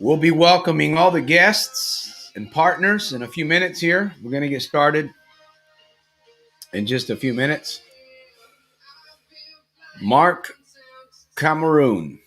We'll be welcoming all the guests and partners in a few minutes here. We're going to get started in just a few minutes. Mark Cameroon.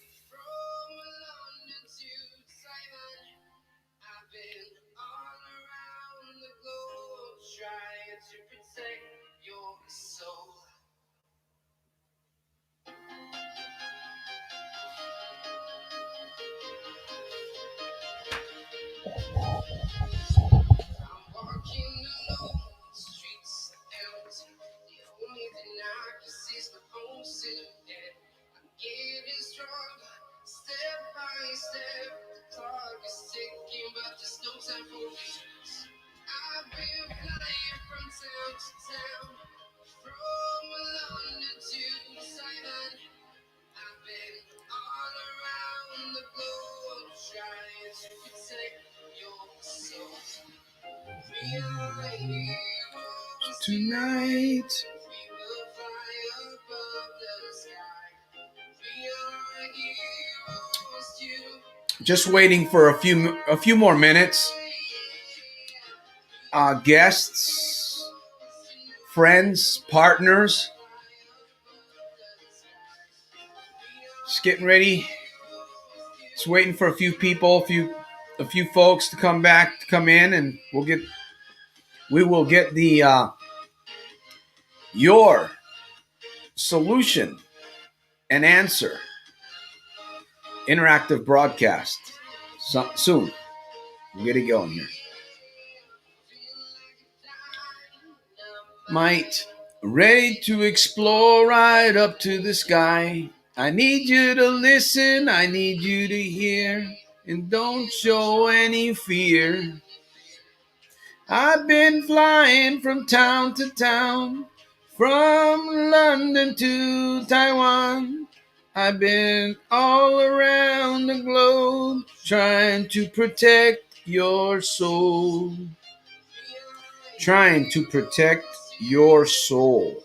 Tonight. Just waiting for a few more minutes. Guests, friends, partners. Just getting ready. Just waiting for a few people, a few folks to come in, and we will get the your solution and answer interactive broadcast soon. We'll get it going here. Might ready to explore right up to the sky. I need you to listen, I need you to hear, and don't show any fear. I've been flying from town to town, from London to Taiwan. I've been all around the globe, trying to protect your soul. Trying to protect your soul.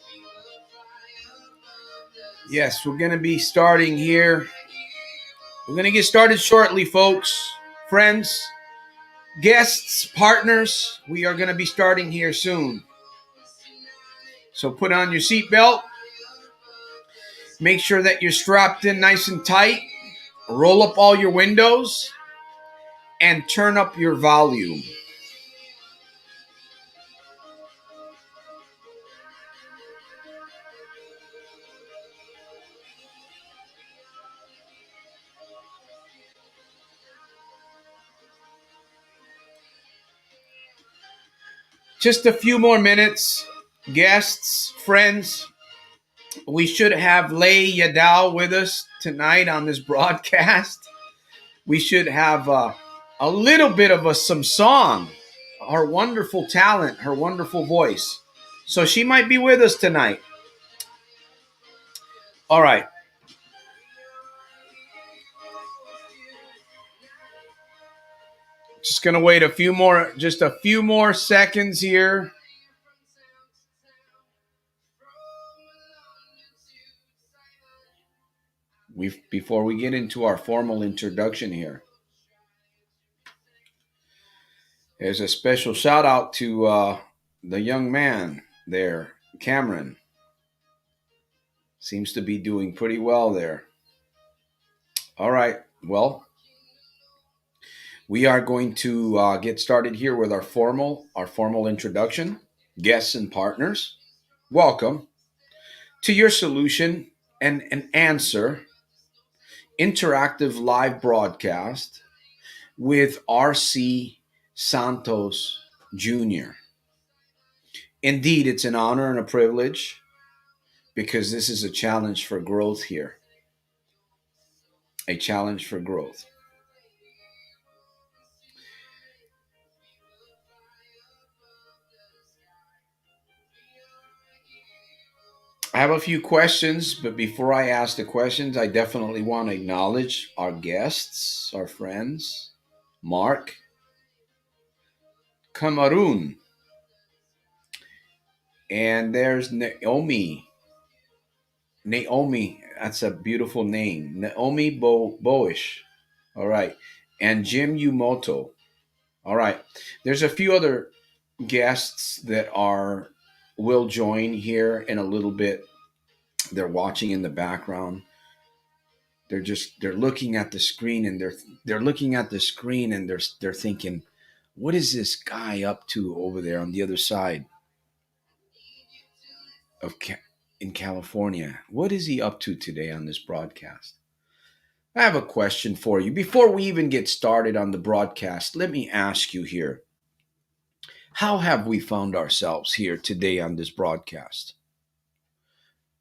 Yes, we're going to be starting here. We're going to get started shortly, folks, friends, guests, partners. We are going to be starting here soon. So put on your seatbelt. Make sure that you're strapped in nice and tight. Roll up all your windows and turn up your volume. Just a few more minutes. Guests, friends, we should have Lay Yadal with us tonight on this broadcast. We should have a little bit of some song, her wonderful talent, her wonderful voice. So she might be with us tonight. All right. Just going to wait just a few more seconds here. Before we get into our formal introduction here. There's a special shout out to the young man there, Cameron. Seems to be doing pretty well there. All right. Well, we are going to get started here with our formal introduction. Guests and partners, welcome to your solution and an answer interactive live broadcast with R.C. Santos Jr. Indeed, it's an honor and a privilege because this is a challenge for growth here. A challenge for growth. I have a few questions, but before I ask the questions, I definitely want to acknowledge our guests, our friends. Mark Cameroon. And there's Naomi. Naomi, that's a beautiful name. Naomi Boish. All right. and Jim Yumoto. All right. There's a few other guests that will join here in a little bit. They're watching in the background. They're looking at the screen, and they're looking at the screen, and they're thinking, what is this guy up to over there on the other side of in California? What is he up to today on this broadcast? I have a question for you. Before we even get started on the broadcast, let me ask you here. How have we found ourselves here today on this broadcast?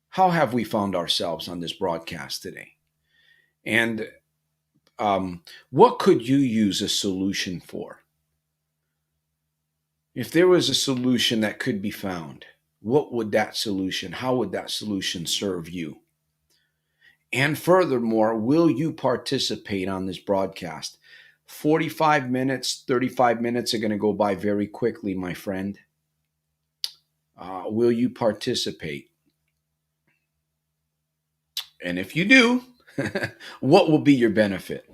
How have we found ourselves on this broadcast today? And what could you use a solution for? If there was a solution that could be found, what would that solution, how would that solution serve you? And furthermore, will you participate on this broadcast? 45 minutes, 35 minutes are going to go by very quickly, my friend. Will you participate? And if you do, what will be your benefit?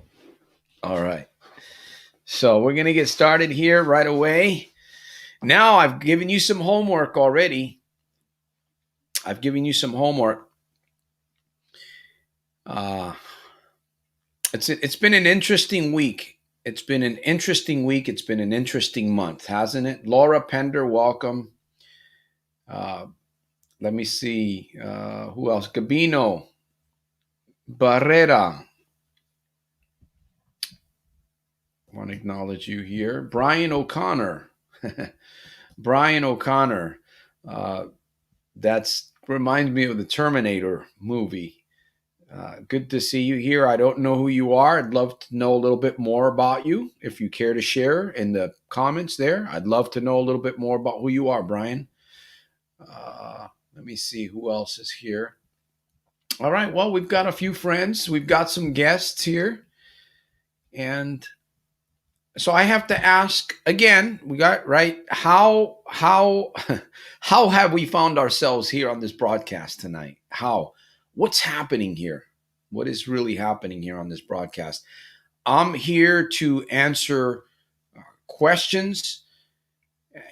All right. So we're going to get started here right away. Now I've given you some homework already. It's been an interesting week. It's been an interesting month, hasn't it? Laura Pender, welcome. Let me see. Who else? Gabino. Barrera. I want to acknowledge you here. Brian O'Connor. Brian O'Connor. That reminds me of the Terminator movie. Good to see you here. I don't know who you are. I'd love to know a little bit more about you. If you care to share in the comments there, I'd love to know a little bit more about who you are, Brian. Let me see who else is here. All right. Well, we've got a few friends. We've got some guests here. And so I have to ask again, we got right. How have we found ourselves here on this broadcast tonight? How? What's happening here? What is really happening here on this broadcast? I'm here to answer questions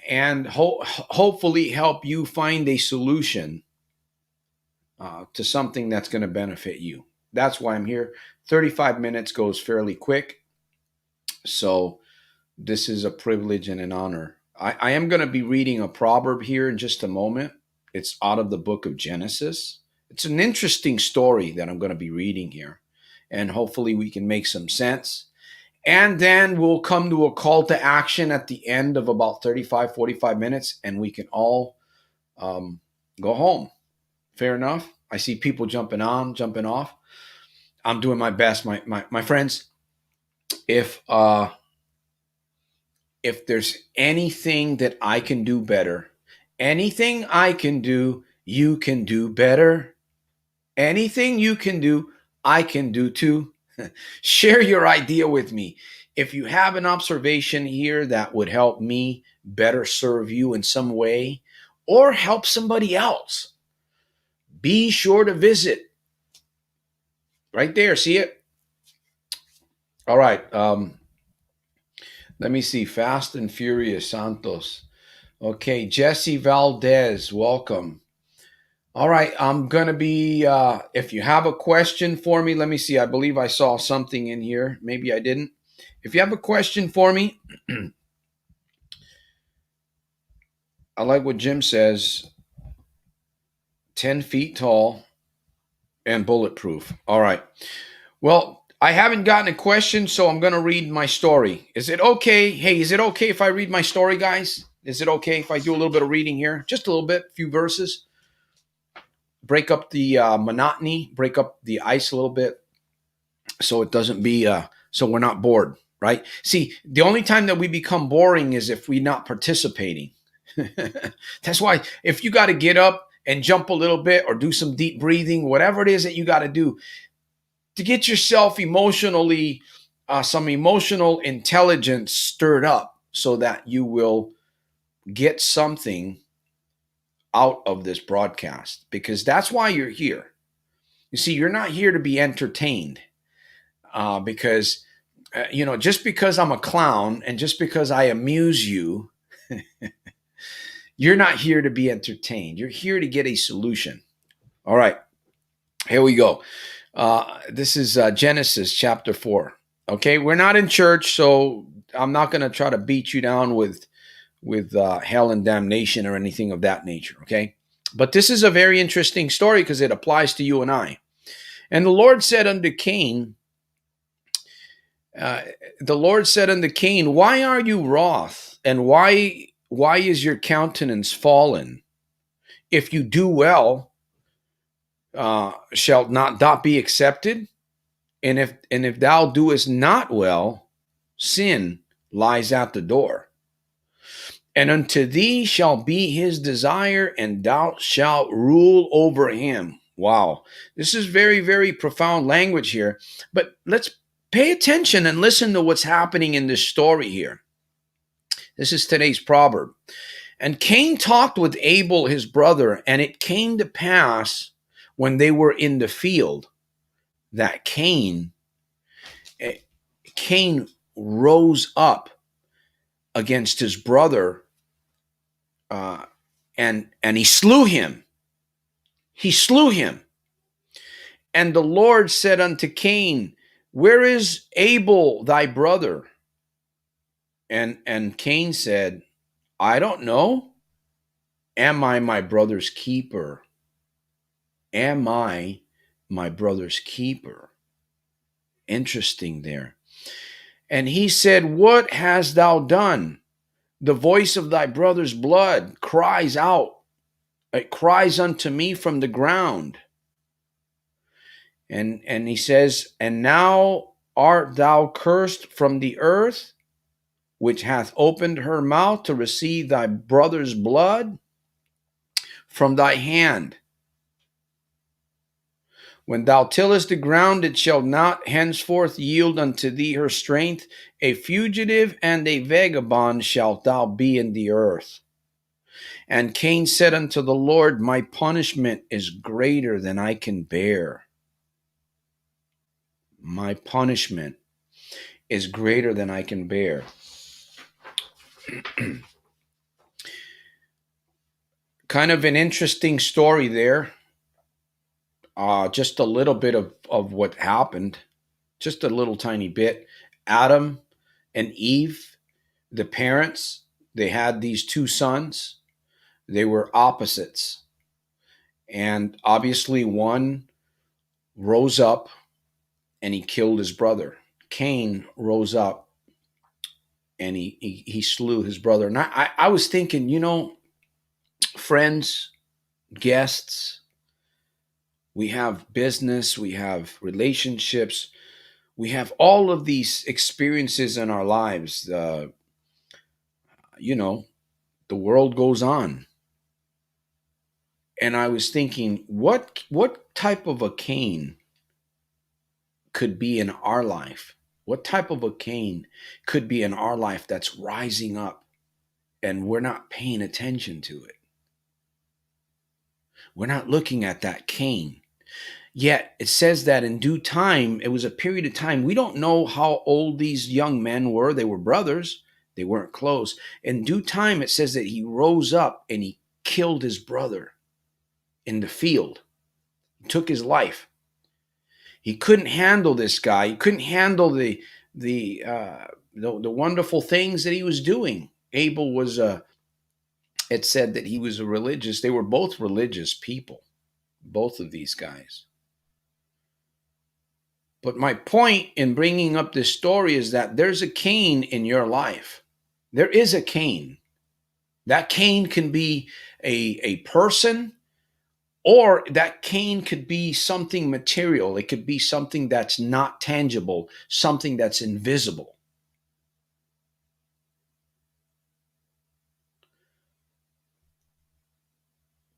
and hopefully help you find a solution to something that's going to benefit you. That's why I'm here. 35 minutes goes fairly quick. So this is a privilege and an honor. I am going to be reading a proverb here in just a moment. It's out of the book of Genesis. It's an interesting story that I'm going to be reading here. And hopefully we can make some sense. And then we'll come to a call to action at the end of about 35, 45 minutes, and we can all go home. Fair enough? I see people jumping on, jumping off. I'm doing my best. My friends, if there's anything that I can do better, anything I can do, you can do better. Anything you can do, I can do too. Share your idea with me. If you have an observation here that would help me better serve you in some way or help somebody else, be sure to visit. Right there, see it? All right. Let me see. Fast and Furious, Santos. Okay, Jesse Valdez, welcome. All right, I'm going to be, if you have a question for me, let me see. I believe I saw something in here. Maybe I didn't. If you have a question for me, I like what Jim says, 10 feet tall and bulletproof. All right. Well, I haven't gotten a question, so I'm going to read my story. Is it okay? Hey, is it okay if I read my story, guys? Is it okay if I do a little bit of reading here? Just a little bit, a few verses. Break up the monotony, break up the ice a little bit so it doesn't be, so we're not bored, right? See, the only time that we become boring is if we're not participating. That's why if you got to get up and jump a little bit or do some deep breathing, whatever it is that you got to do to get yourself emotionally, some emotional intelligence stirred up so that you will get something out of this broadcast, because that's why you're here. You see, you're not here to be entertained because just because I'm a clown and just because I amuse you, you're not here to be entertained. You're here to get a solution. All right, here we go. This is Genesis chapter 4. Okay, we're not in church, so I'm not going to try to beat you down with hell and damnation or anything of that nature. Okay, but this is a very interesting story because it applies to you and I. And uh, the Lord said unto Cain, why are you wroth, and why is your countenance fallen? If you do well, shalt not be accepted? And if thou doest not well, sin lies at the door. And unto thee shall be his desire, and thou shalt rule over him. Wow. This is very, very profound language here. But let's pay attention and listen to what's happening in this story here. This is today's proverb. And Cain talked with Abel, his brother, and it came to pass when they were in the field that Cain rose up against his brother, and he slew him. He slew him. And the Lord said unto Cain, where is Abel thy brother? And Cain said, I don't know. Am I my brother's keeper? Am I my brother's keeper? Interesting there. And he said, what hast thou done? The voice of thy brother's blood cries out. It cries unto me from the ground. And he says, and now art thou cursed from the earth, which hath opened her mouth to receive thy brother's blood from thy hand. When thou tillest the ground, it shall not henceforth yield unto thee her strength. A fugitive and a vagabond shalt thou be in the earth. And Cain said unto the Lord, my punishment is greater than I can bear. My punishment is greater than I can bear. Kind of an interesting story there. Just a little bit of what happened. Just a little tiny bit. Adam and Eve, the parents, they had these two sons. They were opposites. And obviously one rose up and he killed his brother. Cain rose up and he slew his brother. And I was thinking, friends, guests, we have business, we have relationships, we have all of these experiences in our lives. The world goes on. And I was thinking, what type of a Cain could be in our life? What type of a Cain could be in our life that's rising up and we're not paying attention to it? We're not looking at that Cain. Yet it says that in due time, it was a period of time. We don't know how old these young men were. They were brothers. They weren't close. In due time, it says that he rose up and he killed his brother in the field. He took his life. He couldn't handle this guy. He couldn't handle the wonderful things that he was doing. Abel was it said that he was a religious. They were both religious people, both of these guys. But my point in bringing up this story is that there's a Cain in your life. There is a Cain. That Cain can be a person, or that Cain could be something material. It could be something that's not tangible, something that's invisible.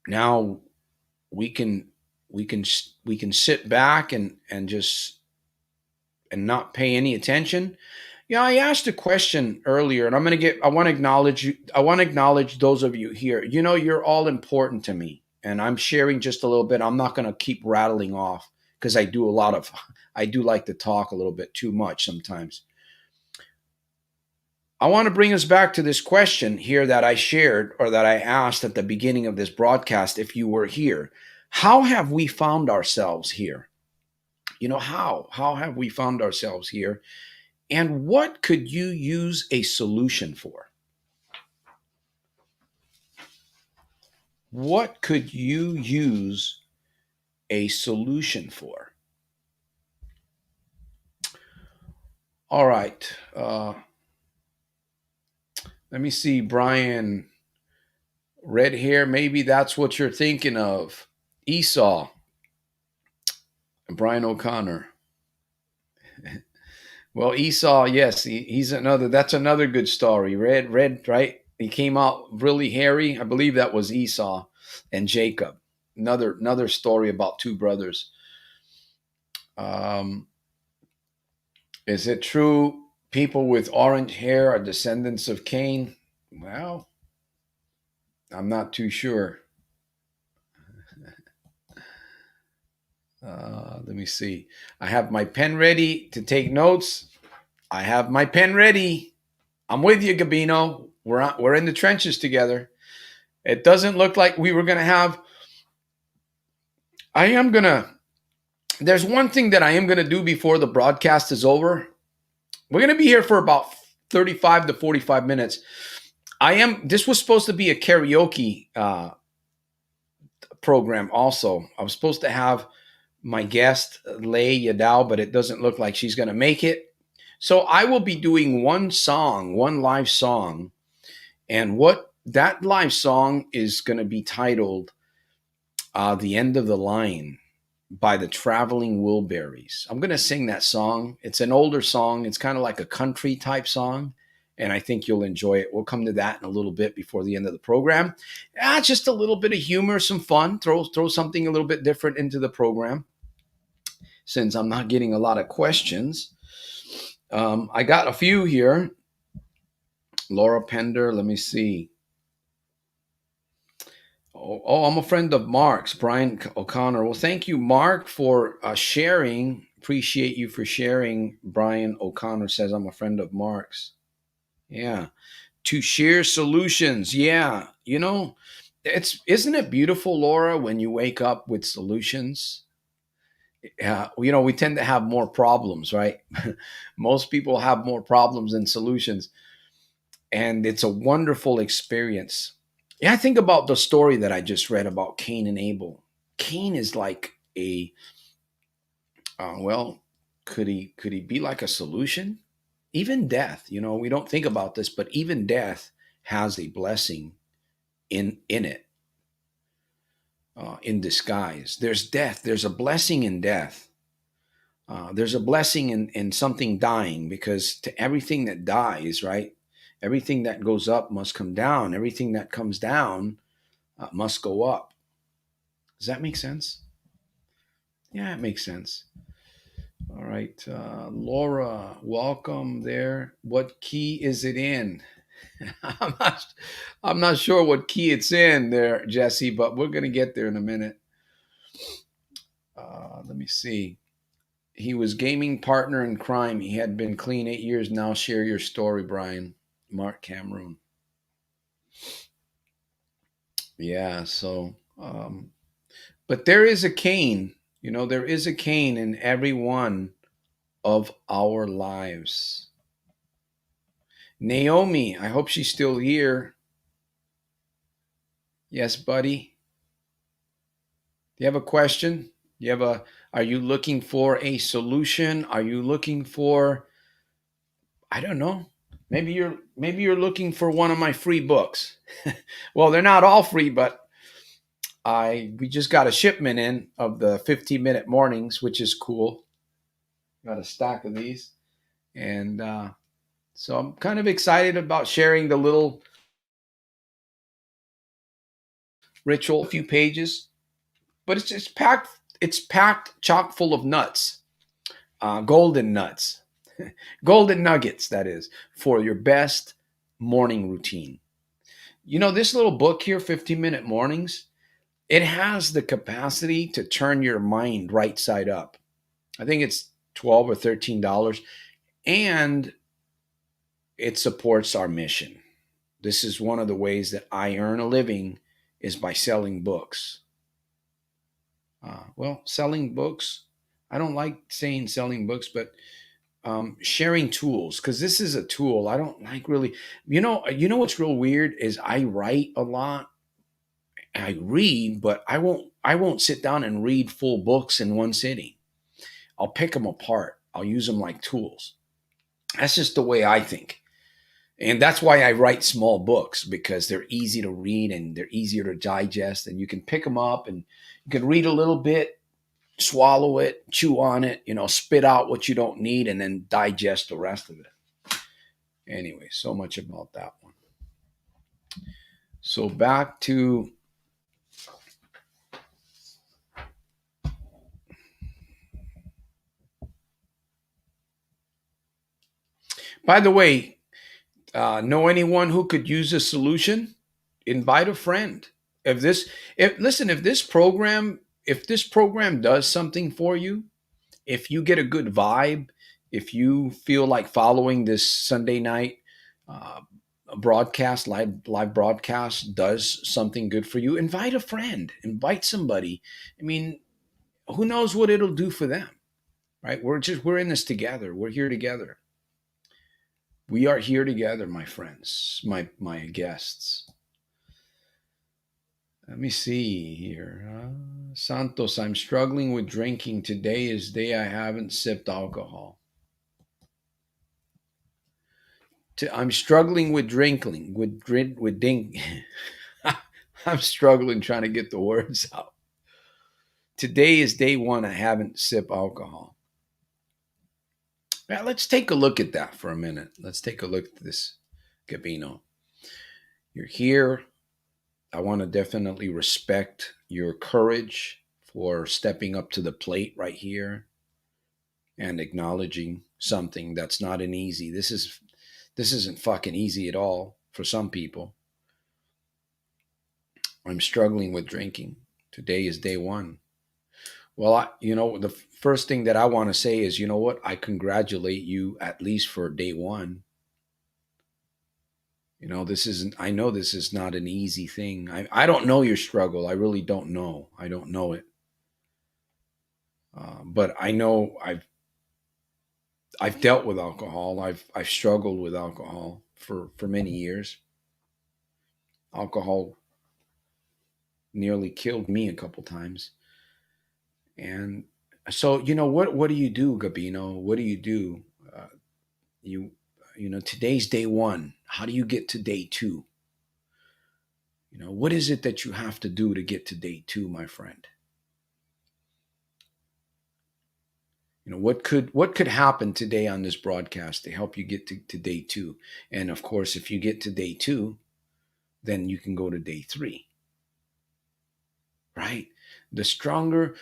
Now we can sit back and just and not pay any attention. Yeah, I asked a question earlier, and I want to acknowledge you. I want to acknowledge those of you here. You're all important to me, and I'm sharing just a little bit. I'm not going to keep rattling off because I do like to talk a little bit too much sometimes. I want to bring us back to this question here that I shared or that I asked at the beginning of this broadcast. If you were here, how have we found ourselves here? How have we found ourselves here? And what could you use a solution for? What could you use a solution for? All right. Let me see, Brian. Red hair, maybe that's what you're thinking of. Esau, Brian O'Connor. Well, Esau, yes, he's another. That's another good story. Red, right? He came out really hairy. I believe that was Esau and Jacob. Another story about two brothers. Um, is it true people with orange hair are descendants of Cain? Well, I'm not too sure. Let me see. I have my pen ready to take notes. I have my pen ready. I'm with you, Gabino. We're in the trenches together. It doesn't look like we were going to have. I am going to. There's one thing that I am going to do before the broadcast is over. We're going to be here for about 35 to 45 minutes. This was supposed to be a karaoke program also. I was supposed to have my guest, Lei Yadao, but it doesn't look like she's going to make it. So I will be doing one live song. And what that live song is going to be titled The End of the Line by the Traveling Wilburys. I'm going to sing that song. It's an older song. It's kind of like a country type song. And I think you'll enjoy it. We'll come to that in a little bit before the end of the program. Just a little bit of humor, some fun. Throw something a little bit different into the program. Since I'm not getting a lot of questions. I got a few here. Laura Pender, let me see. Oh, I'm a friend of Mark's, Brian O'Connor. Well, thank you, Mark, for sharing. Appreciate you for sharing. Brian O'Connor says, I'm a friend of Mark's. Yeah. To share solutions. Yeah. Isn't it beautiful, Laura, when you wake up with solutions? We tend to have more problems, right? Most people have more problems than solutions. And it's a wonderful experience. Yeah, I think about the story that I just read about Cain and Abel. Cain is like well, could he be like a solution? Even death, we don't think about this, but even death has a blessing in it, in disguise. There's death. There's a blessing in death. There's a blessing in something dying, because to everything that dies, right? Everything that goes up must come down. Everything that comes down must go up. Does that make sense? Yeah, it makes sense. All right. Laura, welcome there. What key is it in? I'm not, I'm not sure what key it's in there, Jesse, but we're going to get there in a minute. Let me see. He was gaming partner in crime. He had been clean 8 years. Now share your story, Brian. Mark Cameron. Yeah, so, but there is a Cain. There is a Cain in every one of our lives. Naomi, I hope she's still here. Yes, buddy. Do you have a question? Are you looking for a solution? Are you looking for, I don't know. Maybe you're looking for one of my free books. Well, they're not all free, but we just got a shipment in of the 15-minute mornings, which is cool. Got a stack of these. And so I'm kind of excited about sharing the little ritual, a few pages, but it's packed. It's packed chock full of nuts, golden nuts, golden nuggets. That is for your best morning routine. This little book here, 15-minute mornings. It has the capacity to turn your mind right side up. I think it's $12 or $13, and it supports our mission. This is one of the ways that I earn a living is by selling books. Well, selling books. I don't like saying selling books, but sharing tools, because this is a tool. I don't like really. You know what's real weird is I write a lot. I read, but I won't sit down and read full books in one sitting. I'll pick them apart. I'll use them like tools. That's just the way I think. And that's why I write small books, because they're easy to read and they're easier to digest, and you can pick them up and you can read a little bit, swallow it, chew on it, spit out what you don't need, and then digest the rest of it. Anyway, so much about that one. So back to, by the way, know anyone who could use a solution? Invite a friend. If this program does something for you, if you get a good vibe, if you feel like following this Sunday night uh, broadcast, live broadcast does something good for you, invite a friend, invite somebody. I mean, who knows what it'll do for them, right? We're in this together. We're here together. We are here together, my friends, my guests. Let me see here. Santos, I'm struggling with drinking. Today is day I haven't sipped alcohol. I'm struggling with drinking. With ding. I'm struggling trying to get the words out. Today is day one I haven't sipped alcohol. Now, let's take a look at that for a minute. Let's take a look at this, Gabino. You're here. I want to definitely respect your courage for stepping up to the plate right here and acknowledging something that's not an easy. This isn't fucking easy at all for some people. I'm struggling with drinking. Today is day one. Well, the first thing that I want to say is, you know what? I congratulate you at least for day one. I know this is not an easy thing. I don't know your struggle. I really don't know. I don't know it. But I know I've dealt with alcohol. I've struggled with alcohol for many years. Alcohol nearly killed me a couple times. And so, what do you do, Gabino? What do you do? Uh, you today's day one. How do you get to day two? What is it that you have to do to get to day two, my friend? What could happen today on this broadcast to help you get to day two? And of course, if you get to day two, then you can go to day three, right? The stronger,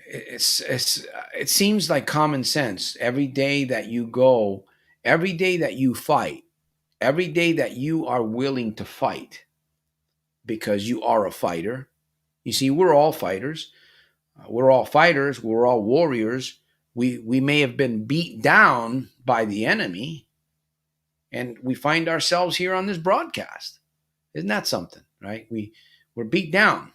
it seems like common sense. Every day that you go, every day that you fight, every day that you are willing to fight, because you are a fighter. You see, we're all fighters. We're all fighters. We're all warriors. We may have been beat down by the enemy, and we find ourselves here on this broadcast. Isn't that something, right? We're beat down.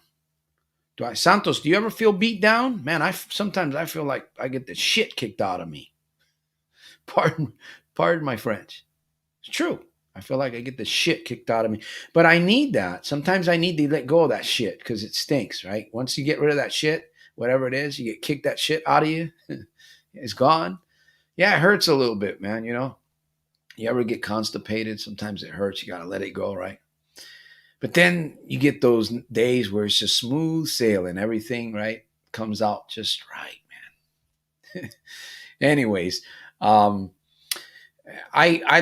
Santos, do you ever feel beat down? Man, sometimes I feel like I get the shit kicked out of me. Pardon, pardon my French. It's true. I feel like I get the shit kicked out of me. But I need that. Sometimes I need to let go of that shit because it stinks, right? Once you get rid of that shit, whatever it is, you get kicked that shit out of you, it's gone. Yeah, it hurts a little bit, man. You ever get constipated? Sometimes it hurts. You got to let it go, right? But then you get those days where it's just smooth sailing. Everything, right, comes out just right, man. Anyways, I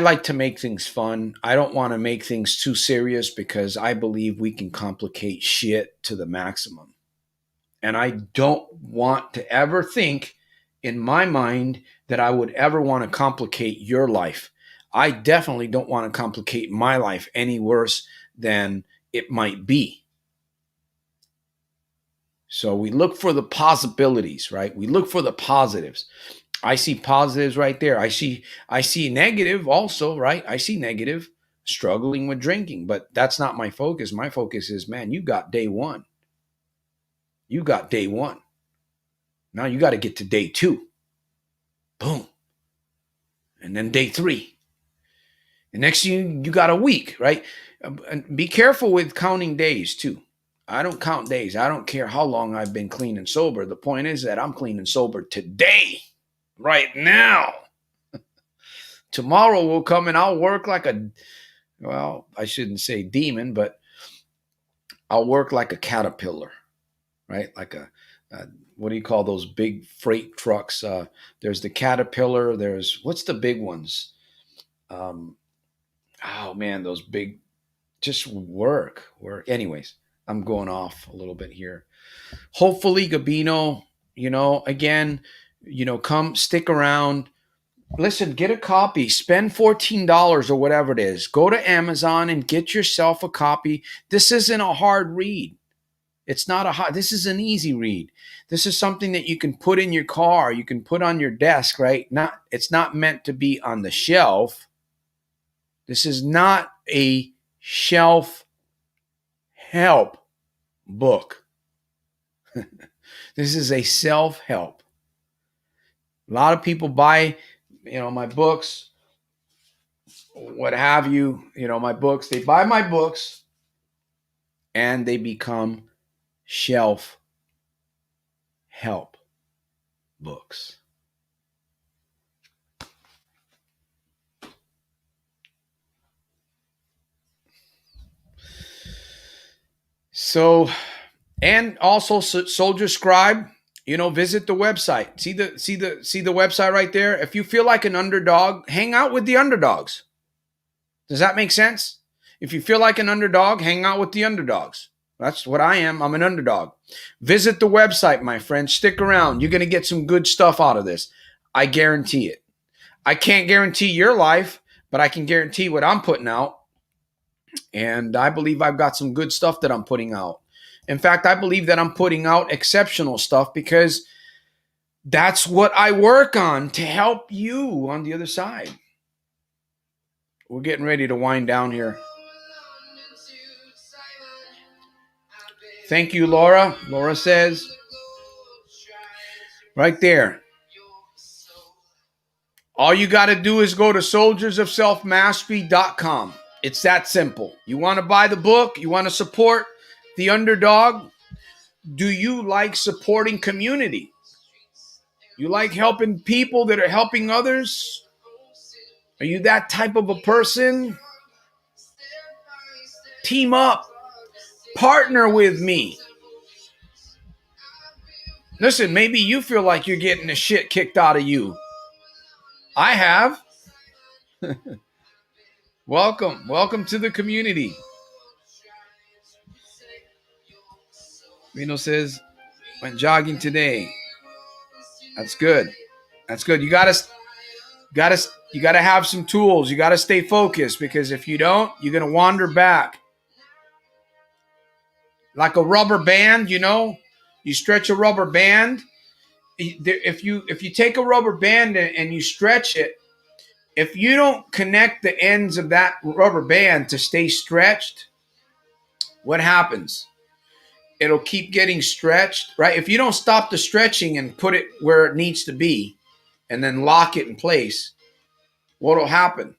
like to make things fun. I don't want to make things too serious because I believe we can complicate shit to the maximum. And I don't want to ever think in my mind that I would ever want to complicate your life. I definitely don't want to complicate my life any worse than it might be. So we look for the possibilities, right? We look for the positives. I see positives right there. I see negative also, right? I see negative, struggling with drinking, but that's not my focus. My focus is, man, you got day one. You got day one. Now you got to get to day two. Boom. And then day three. And next you got a week, right? And be careful with counting days too. I don't count days. I don't care how long I've been clean and sober. The point is that I'm clean and sober today, right now. Tomorrow will come and I'll work like well, I shouldn't say demon, but I'll work like a caterpillar, right? Like what do you call those big freight trucks? There's the Caterpillar. What's the big ones? Oh man, those big, just work. Anyways, I'm going off a little bit here. Hopefully, Gabino, again, come stick around. Listen, get a copy, spend $14 or whatever it is. Go to Amazon and get yourself a copy. This isn't a hard read. It's not this is an easy read. This is something that you can put in your car, you can put on your desk, right? It's not meant to be on the shelf. This is not a shelf help book. This is a self-help. A lot of people buy, my books, what have you, my books. They buy my books and they become shelf help books. So, and also Soldier Scribe, visit the website. See the website right there. If you feel like an underdog, hang out with the underdogs. Does that make sense? If you feel like an underdog, hang out with the underdogs. That's what I am. I'm an underdog. Visit the website, my friend. Stick around. You're going to get some good stuff out of this. I guarantee it. I can't guarantee your life, but I can guarantee what I'm putting out. And I believe I've got some good stuff that I'm putting out. In fact, I believe that I'm putting out exceptional stuff because that's what I work on to help you on the other side. We're getting ready to wind down here. Thank you, Laura. Laura says, right there. All you got to do is go to soldiersofselfmastery.com. It's that simple. You want to buy the book? You want to support the underdog? Do you like supporting community? You like helping people that are helping others? Are you that type of a person? Team up. Partner with me. Listen, maybe you feel like you're getting the shit kicked out of you. I have. Welcome to the community. Reno says, went jogging today. That's good. You gotta have some tools. You gotta stay focused, because if you don't, you're gonna wander back. Like a rubber band, you stretch a rubber band. If you take a rubber band and you stretch it, if you don't connect the ends of that rubber band to stay stretched, what happens? It'll keep getting stretched, right? If you don't stop the stretching and put it where it needs to be and then lock it in place, what will happen?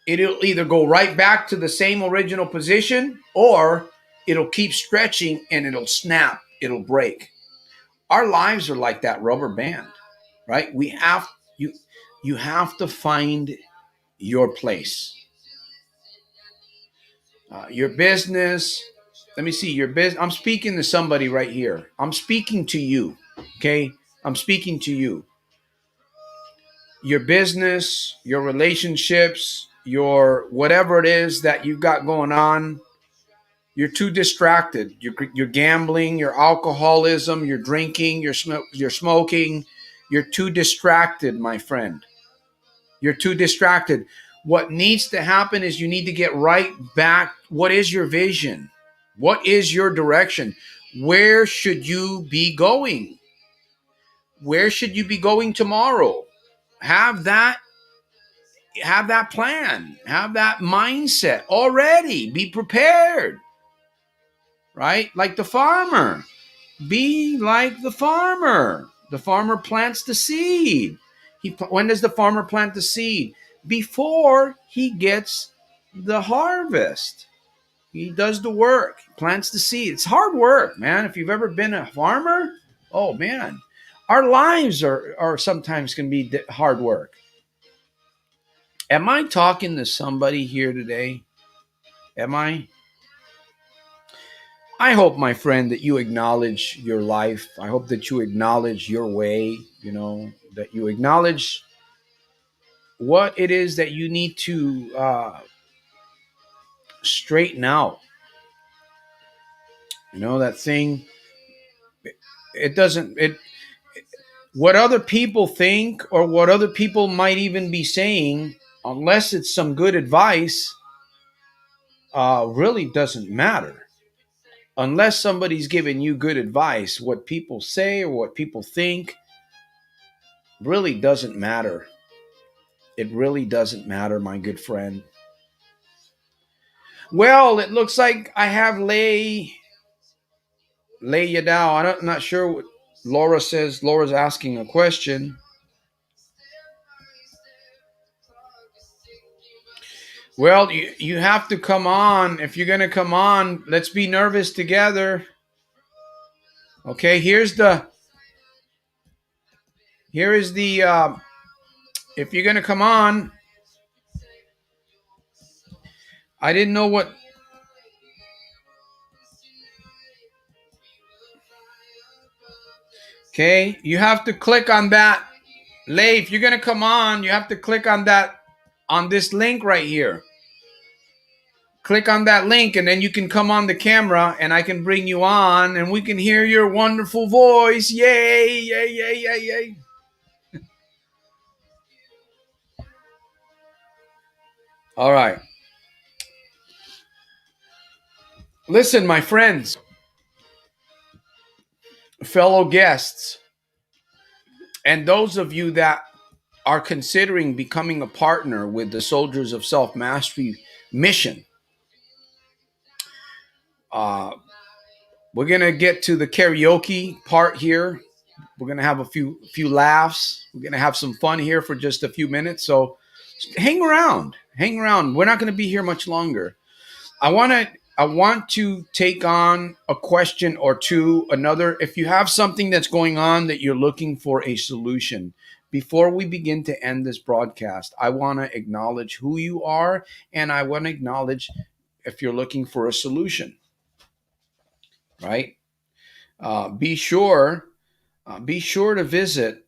It'll either go right back to the same original position, or it'll keep stretching and it'll snap, it'll break. Our lives are like that rubber band, right? You have to find your place. Your business. Let me see your business. I'm speaking to somebody right here. I'm speaking to you. Okay. I'm speaking to you. Your business, your relationships, your whatever it is that you've got going on. You're too distracted. You're gambling, your alcoholism, you're drinking, you're smoking. You're too distracted, my friend. You're too distracted. What needs to happen is you need to get right back. What is your vision? What is your direction? Where should you be going? Where should you be going tomorrow? Have that have that plan, have that mindset already. Be prepared, right? Like the farmer. Be like the farmer. The farmer plants the seed. When does the farmer plant the seed? Before he gets the harvest. He does the work, plants the seed. It's hard work, man. If you've ever been a farmer, oh man, our lives are sometimes can be hard work. Am I talking to somebody here today? Am I? I hope, my friend, that you acknowledge your life. I hope that you acknowledge your way, that you acknowledge what it is that you need to straighten out. That thing, it doesn't, it, what other people think or what other people might even be saying, unless it's some good advice, really doesn't matter. Unless somebody's giving you good advice, what people say or what people think really doesn't matter. It really doesn't matter, my good friend. Well, it looks like I have lay you down. I'm not sure what Laura says. Laura's asking a question. Well, you have to come on. If you're going to come on, let's be nervous together. Okay, here is the, if you're going to come on, I didn't know what, okay, you have to click on that. Lay, if you're going to come on, you have to click on that, on this link right here. Click on that link and then you can come on the camera and I can bring you on and we can hear your wonderful voice. Yay, yay, yay, yay, yay. All right. Listen, my friends, fellow guests, and those of you that are considering becoming a partner with the Soldiers of Self Mastery mission, we're going to get to the karaoke part here. We're going to have a few laughs. We're going to have some fun here for just a few minutes. So hang around. Hang around. We're not going to be here much longer. I want to take on a question or two, another. If you have something that's going on that you're looking for a solution, before we begin to end this broadcast, I want to acknowledge who you are and I want to acknowledge if you're looking for a solution, right? Be sure to visit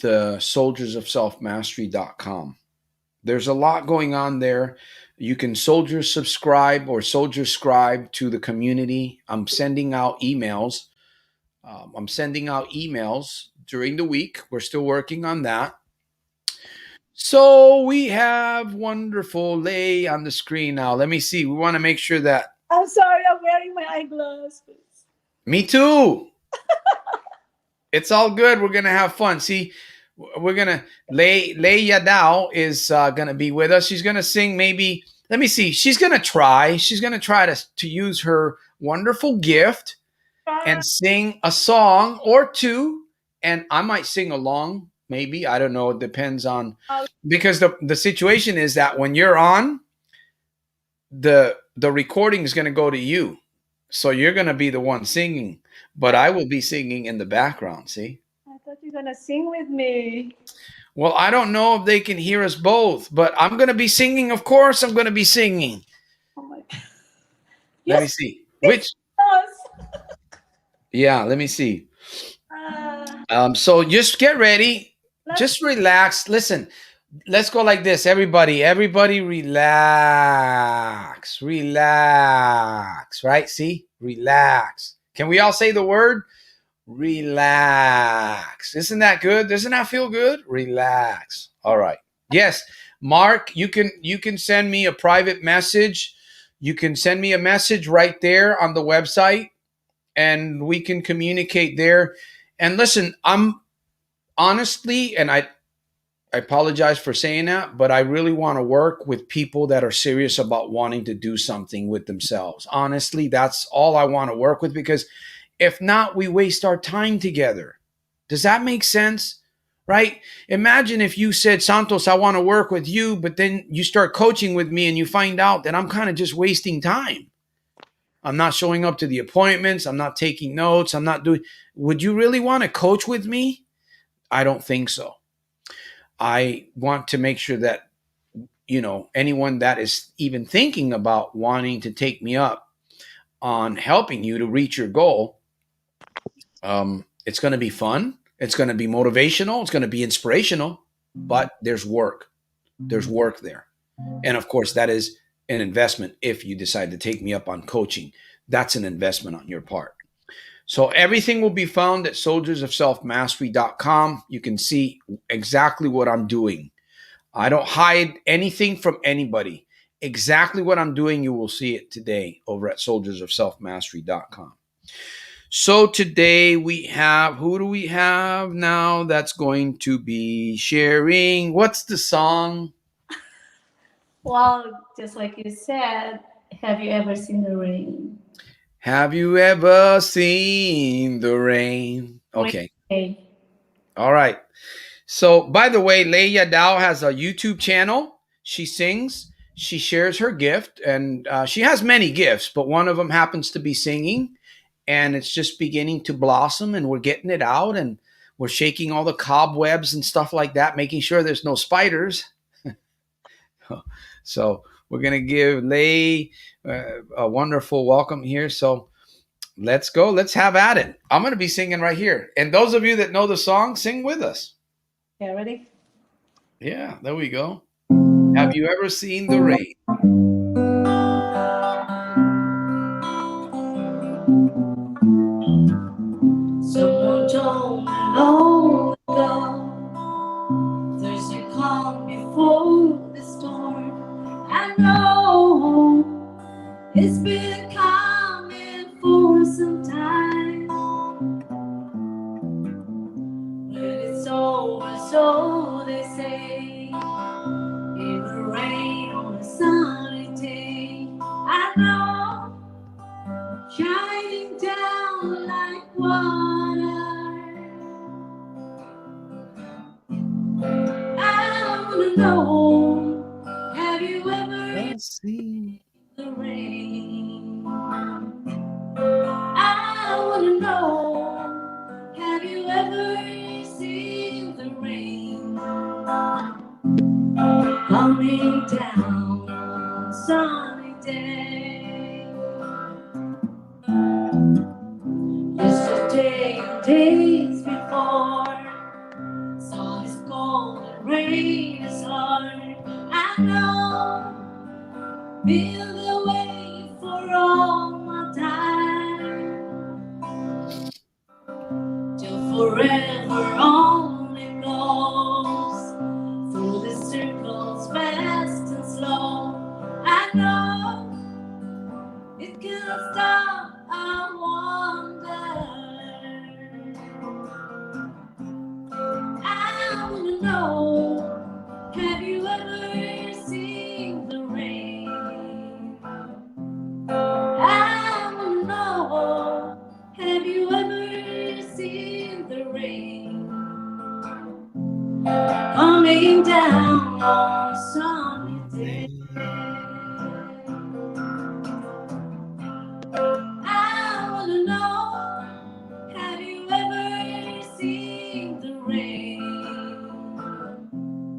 the soldiersofselfmastery.com. There's a lot going on there. You can soldier subscribe or soldier scribe to the community. I'm sending out emails. During the week. We're still working on that. So we have wonderful Lay on the screen now. Let me see. We want to make sure that. I'm sorry, I'm wearing my eyeglasses. Me too. It's all good. We're gonna have fun. See, we're gonna Lay Yadao is gonna be with us. She's gonna sing. Maybe let me see. She's gonna try. She's gonna try to use her wonderful gift and sing a song or two, and I might sing along. Maybe I don't know. It depends on because the situation is that when you're on, the recording is gonna go to you, so you're gonna be the one singing. But I will be singing in the background, see? I thought you were going to sing with me. Well, I don't know if they can hear us both, but I'm going to be singing. Of course, I'm going to be singing. Oh my God. Let me see. Which? Yeah, let me see. So just get ready. Just relax. Listen, let's go like this. Everybody relax. Relax, right? See? Relax. Can we all say the word? Relax. Isn't that good? Doesn't that feel good? Relax. All right. Yes, Mark, you can send me a private message. You can send me a message right there on the website and we can communicate there. And listen, I'm honestly, and I apologize for saying that, but I really want to work with people that are serious about wanting to do something with themselves. Honestly, that's all I want to work with, because if not, we waste our time together. Does that make sense? Right? Imagine if you said, Santos, I want to work with you, but then you start coaching with me and you find out that I'm kind of just wasting time. I'm not showing up to the appointments. I'm not taking notes. I'm not doing. Would you really want to coach with me? I don't think so. I want to make sure that, anyone that is even thinking about wanting to take me up on helping you to reach your goal, it's going to be fun. It's going to be motivational. It's going to be inspirational, but there's work. There's work there. And of course, that is an investment. If you decide to take me up on coaching, that's an investment on your part. So everything will be found at soldiersofselfmastery.com. You can see exactly what I'm doing. I don't hide anything from anybody. Exactly what I'm doing, you will see it today over at soldiersofselfmastery.com. So today we have, who do we have now that's going to be sharing? What's the song? Well, just like you said, have you ever seen the rain? Have you ever seen the rain? Okay. Okay. All right. So, by the way, Leia Dow has a YouTube channel. She sings, she shares her gift, and she has many gifts, but one of them happens to be singing, and it's just beginning to blossom, and we're getting it out, and we're shaking all the cobwebs and stuff like that, making sure there's no spiders. So, we're going to give Leigh a wonderful welcome here. So, let's go. Let's have at it. I'm going to be singing right here. And those of you that know the song, sing with us. Okay, ready? Yeah, there we go. Have you ever seen the rain? Someone told me long ago, there's a calm before the storm. I know it's been coming for some time. When it's over, so they say, it will rain on a sunny day. I know, shining down like water. I wanna know, have you ever See. the rain? I wanna know, have you ever seen the rain coming down on a sunny day? Yesterday and days before, saw this golden rain is hard. I know, feel the way for all my time, till forever only goes through the circles fast and slow. I know it can't stop. I wonder. I wanna know, have you ever seen the rain? I wanna know, have you ever seen the rain coming down on a sunny day? I wanna know, have you ever seen the rain?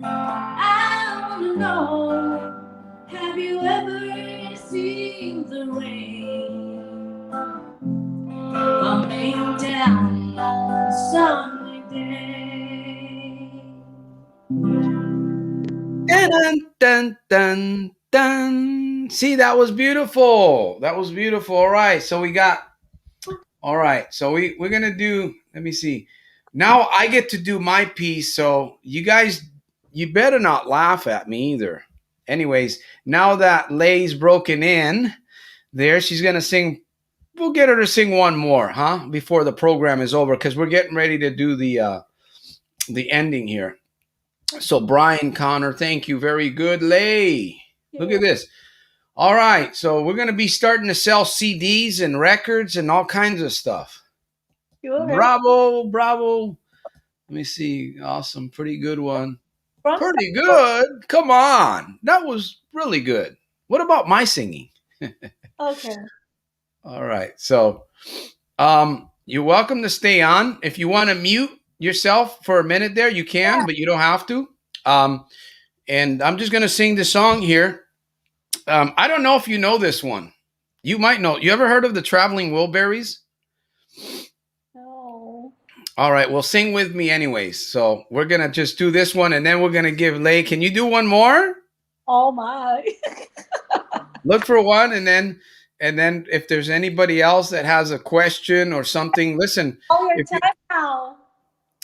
I wanna know, have you ever seen the rain coming down on a sunny day? Dun, dun, dun, dun. See, that was beautiful. That was beautiful. All right. So we got, all right. So we're going to do, let me see. Now I get to do my piece. So you guys, you better not laugh at me either. Anyways, now that Lay's broken in there, she's going to sing. We'll get her to sing one more, huh? Before the program is over, because we're getting ready to do the ending here. So Brian Connor, thank you. Very good. Lay. Look at You. this. All right. So we're going to be starting to sell CDs and records and all kinds of stuff. Sure. Bravo. Bravo. Let me see. Awesome. Pretty good one. From Pretty Santos. good. Come on. That was really good. What about my singing? Okay. All right. So you're welcome to stay on. If you want to mute yourself for a minute there, you can, Yeah. but you don't have to. Um, and I'm just going to sing the song here. I don't know if you know this one. You might know. You ever heard of the Traveling Wilburys? No. All right, well, sing with me anyways. So we're gonna just do this one, and then we're gonna give Lay. Can you do one more? Oh my. Look for one, and then if there's anybody else that has a question or something, listen. All your If you, time now.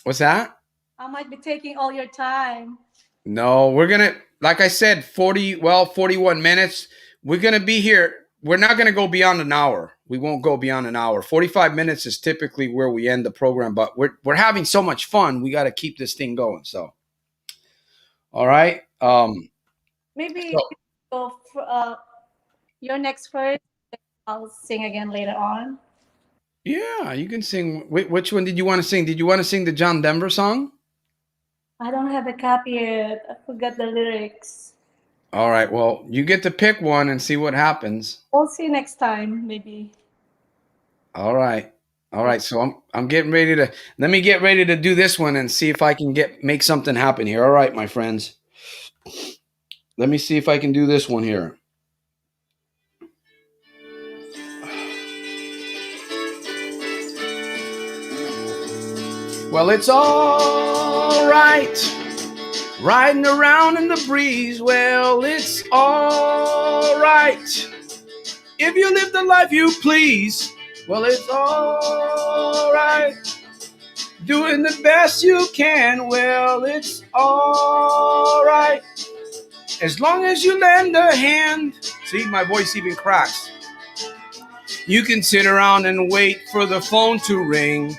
what's that? I might be taking all your time. No, we're gonna, like I said, 41 minutes. We're gonna be here. We're not gonna go beyond an hour. We won't go beyond an hour. 45 minutes is typically where we end the program, but we're having so much fun. We got to keep this thing going. So, all right. Maybe So you go for, your next first. I'll sing again later on. yeah, you can sing. Which one did you want to sing? Did you want to sing the John Denver song? I don't have a copy yet. I forgot the lyrics. All right. Well, you get to pick one and see what happens. We'll see next time, maybe. All right. All right. So I'm getting ready to let me get ready to do this one and see if I can make something happen here. All right, my friends. Let me see if I can do this one here. Well, it's all right. Riding around in the breeze. Well, it's all right. If you live the life you please. Well, it's all right. Doing the best you can. Well, it's all right. As long as you lend a hand. See, my voice even cracks. You can sit around and wait for the phone to ring.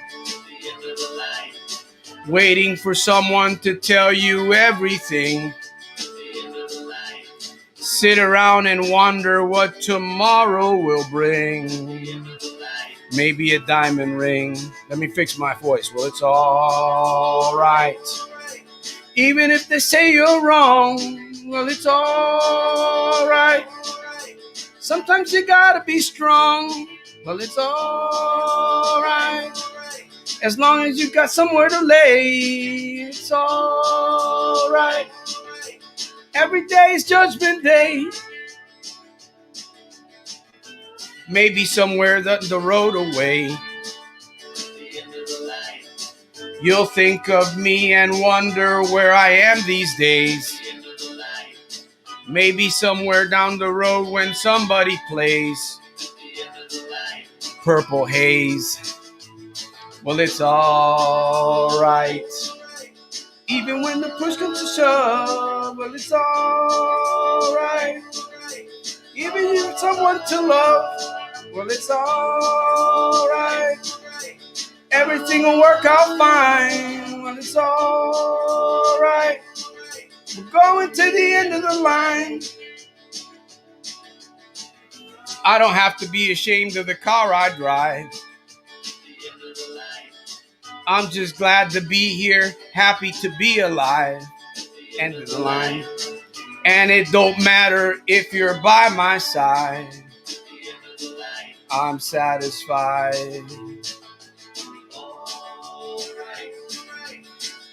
Waiting for someone to tell you everything. Sit around and wonder what tomorrow will bring. Maybe a diamond ring. Let me fix my voice. Well, it's all right. Even if they say you're wrong, well, it's all right. Sometimes you gotta be strong. Well, it's all right. As long as you got somewhere to lay, it's all right. Every day is Judgment Day. Maybe somewhere the road away. You'll think of me and wonder where I am these days. Maybe somewhere down the road when somebody plays Purple Haze. Well, it's all right. Even when the push comes to shove, well, it's all right. Even if you have someone to love, well, it's all right. Everything will work out fine. Well, it's all right. We're going to the end of the line. I don't have to be ashamed of the car I drive. I'm just glad to be here, happy to be alive. End of the line. And it don't matter if you're by my side. I'm satisfied.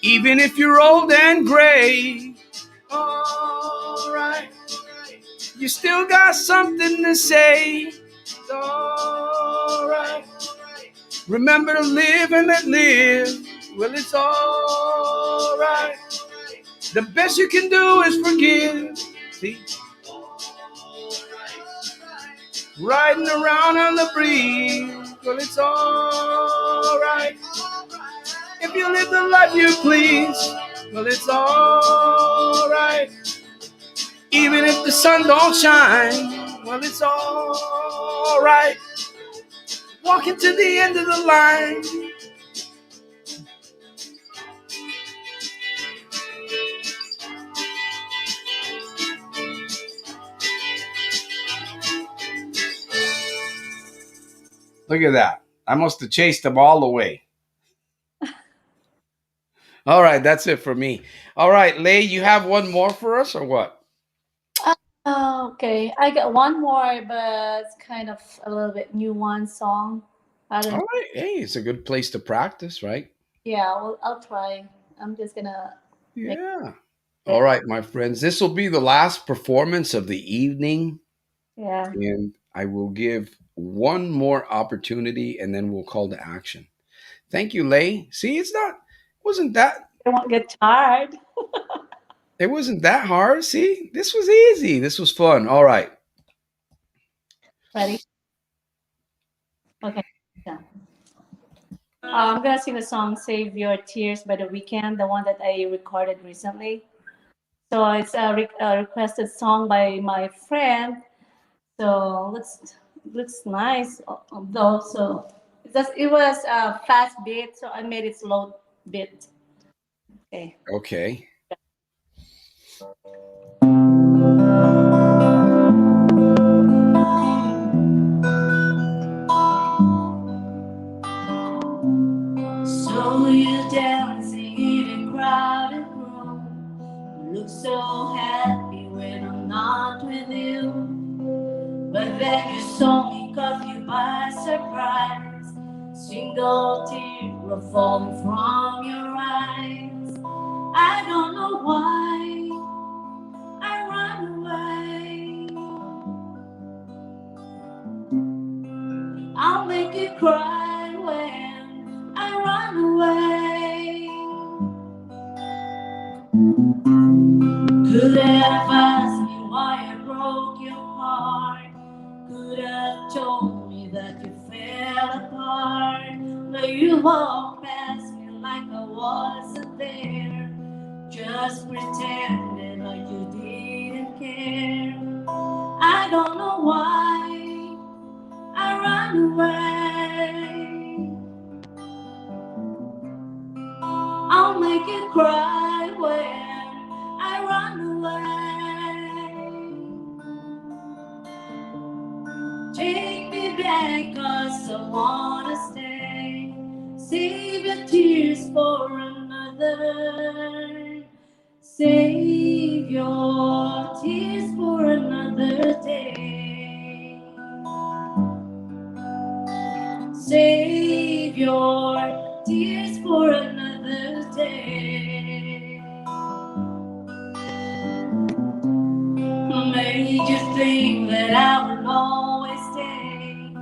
Even if you're old and gray, all right. You still got something to say, all right. Remember to live and let live, well, it's all right. The best you can do is forgive, see. Riding around on the breeze, well, it's all right. If you live the life you please, well, it's all right. Even if the sun don't shine, well, it's all right. Walking to the end of the line. Look at that. I must have chased them all the way. All right, that's it for me. All right, Lay, you have one more for us or what? Okay, I got one more, but it's kind of a little bit new one song. I don't All know. right. Hey, it's a good place to practice, right? Yeah, well, I'll try. I'm just gonna make Yeah. All it. right, my friends. This will be the last performance of the evening, Yeah, and I will give one more opportunity and then we'll call to action. Thank you, Lay. See, wasn't that I won't get tired. it wasn't that hard. See, this was easy. This was fun. All right. Ready? Okay. Yeah. I'm gonna sing the song "Save Your Tears" by The Weeknd, the one that I recorded recently. So it's a requested song by my friend. So looks nice though. So it was a fast beat, so I made it slow beat. Okay. Okay. So you dancing in a crowded room. You look so happy when I'm not with you. But then you saw me, caught you by surprise. Single tear will fall from your eyes. I don't know why I run away. I'll make you cry when I run away. Could have asked me why I broke your heart. Could have told me that you fell apart. But you walked past me like I wasn't there. Just pretending like you didn't care. I don't know why I run away. I'll make you cry when I run away. Take me back, cause I wanna stay. Save your tears for another. Save your tears for another day. Save your tears for another day. Made you think that I would always stay.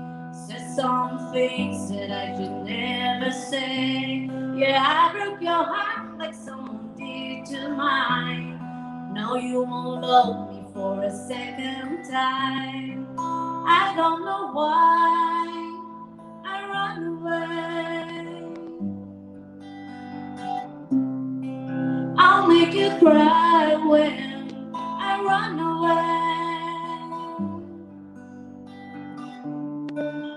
Said some things that I could never say. Yeah, I broke your heart like someone did to mine. Now you won't love me for a second time. I don't know why I run away. I'll make you cry when I run away.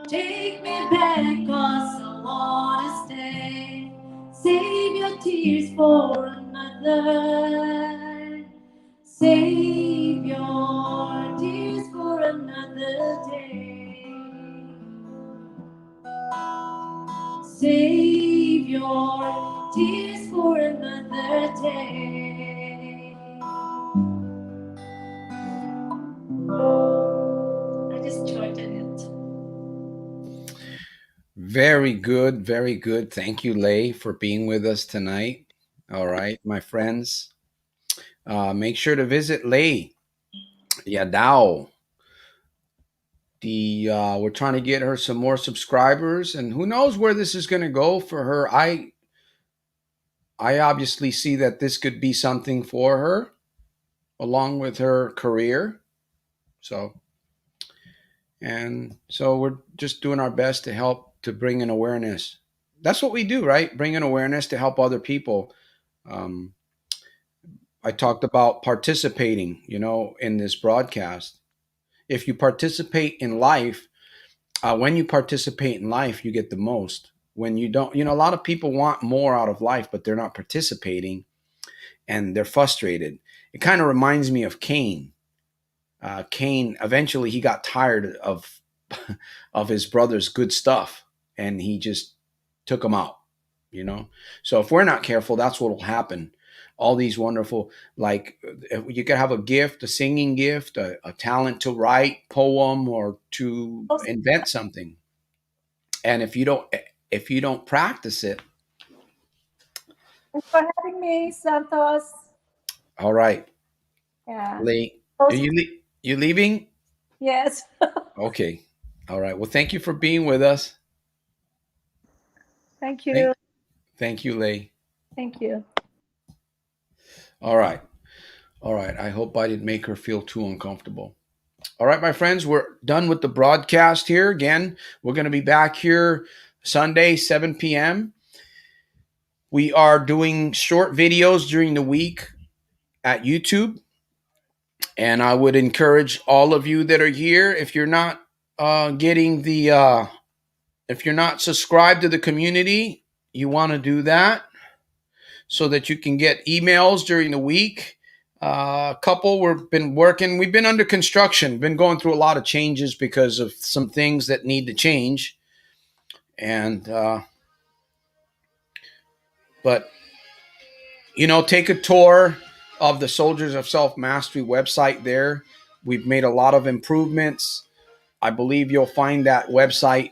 Take me back, cause I wanna stay. Save your tears for another. Save your tears for another day. Save your tears for another day. I just shortened it. Very good. Very good. Thank you, Lay, for being with us tonight. All right, my friends. Make sure to visit Lay Yadao. We're trying to get her some more subscribers, and who knows where this is going to go for her. I obviously see that this could be something for her along with her career. So so we're just doing our best to help to bring in awareness. That's what we do, right? Bring in awareness to help other people. Um, I talked about participating, in this broadcast. If you participate in life, when you participate in life, you get the most. When you don't, a lot of people want more out of life, but they're not participating and they're frustrated. It kind of reminds me of Cain. Cain, eventually, he got tired of. of his brother's good stuff, and he just took them out. You know, so if we're not careful, that's what will happen. All these wonderful, like you could have a gift, a singing gift, a talent to write poem or to invent something, and if you don't practice it, Thanks for having me, Santos. all right, Yeah. Lee, are Also, you leaving? yes. Okay, all right. Well, thank you for being with us. Thank Thank you. thank you, Lee. Thank you. All right, all right. I hope I didn't make her feel too uncomfortable. All right, my friends, we're done with the broadcast here. Again, we're going to be back here Sunday, 7 p.m. We are doing short videos during the week at YouTube. And I would encourage all of you that are here, if you're not getting if you're not subscribed to the community, you want to do that so that you can get emails during the week. Couple, we've been under construction, been going through a lot of changes because of some things that need to change. And, but, take a tour of the Soldiers of Self Mastery website there. We've made a lot of improvements. I believe you'll find that website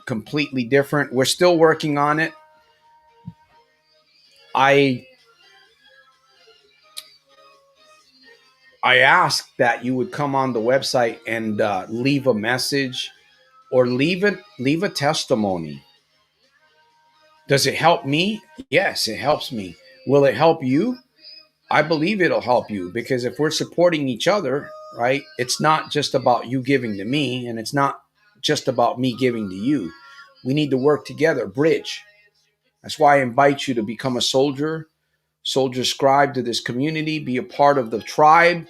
completely different. We're still working on it. I I ask that you would come on the website and leave a message or leave a testimony. Does it help me? Yes, it helps me. Will it help you? I believe it'll help you, because if we're supporting each other, right, it's not just about you giving to me, and it's not just about me giving to you. We need to work together, bridge. That's why I invite you to become a soldier scribe to this community, be a part of the tribe,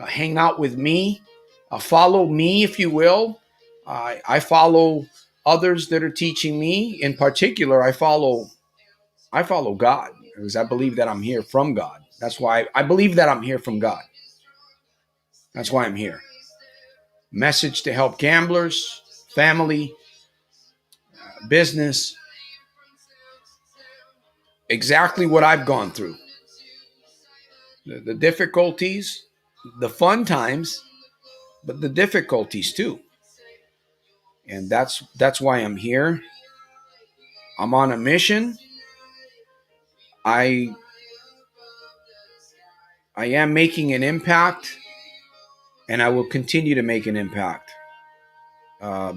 hang out with me, follow me, if you will. I follow others that are teaching me. In particular, I follow God, because I believe that I'm here from God. That's why I believe that I'm here from God. That's why I'm here. Message to help gamblers, family, business. Exactly what I've gone through. The difficulties, the fun times, but the difficulties too. And that's why I'm here. I'm on a mission. I I am making an impact, and I will continue to make an impact,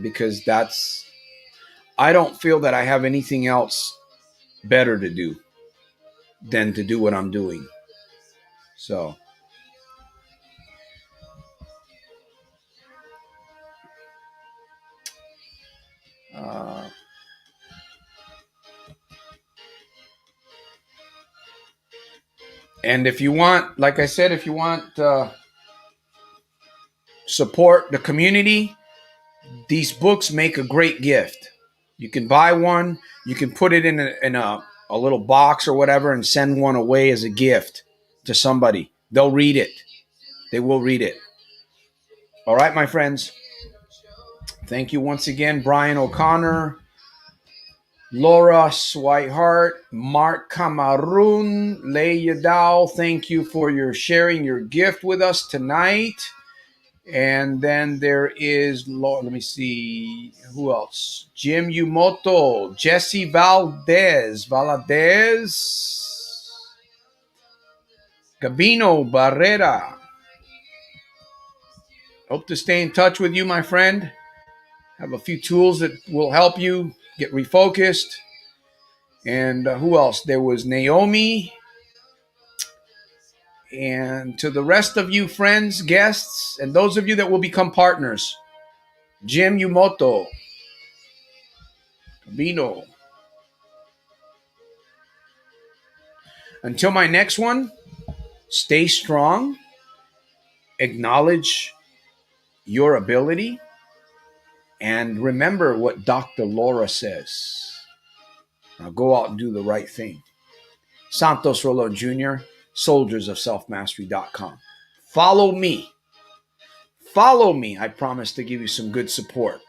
because I don't feel that I have anything else better to do than to do what I'm doing. So, uh, and if you want, like I said, if you want support the community, these books make a great gift. You can buy one, you can put it in a little box or whatever, and send one away as a gift to somebody. They'll read it. They will read it. All right, my friends. Thank you once again, Brian O'Connor, Laura Swihart, Mark Camarun, Lei Yadao. Thank you for your sharing your gift with us tonight. And then there is, let me see, who else? Jim Yumoto, Jesse Valadez, Gabino Barrera. Hope to stay in touch with you, my friend. Have a few tools that will help you get refocused. And who else? There was Naomi. And to the rest of you friends, guests, and those of you that will become partners, Jim Yumoto, Gabino. Until my next one, stay strong, acknowledge your ability, and remember what Dr. Laura says. Now go out and do the right thing. Santos Rolon Jr., soldiersofselfmastery.com. Follow me. follow me, I promise to give you some good support.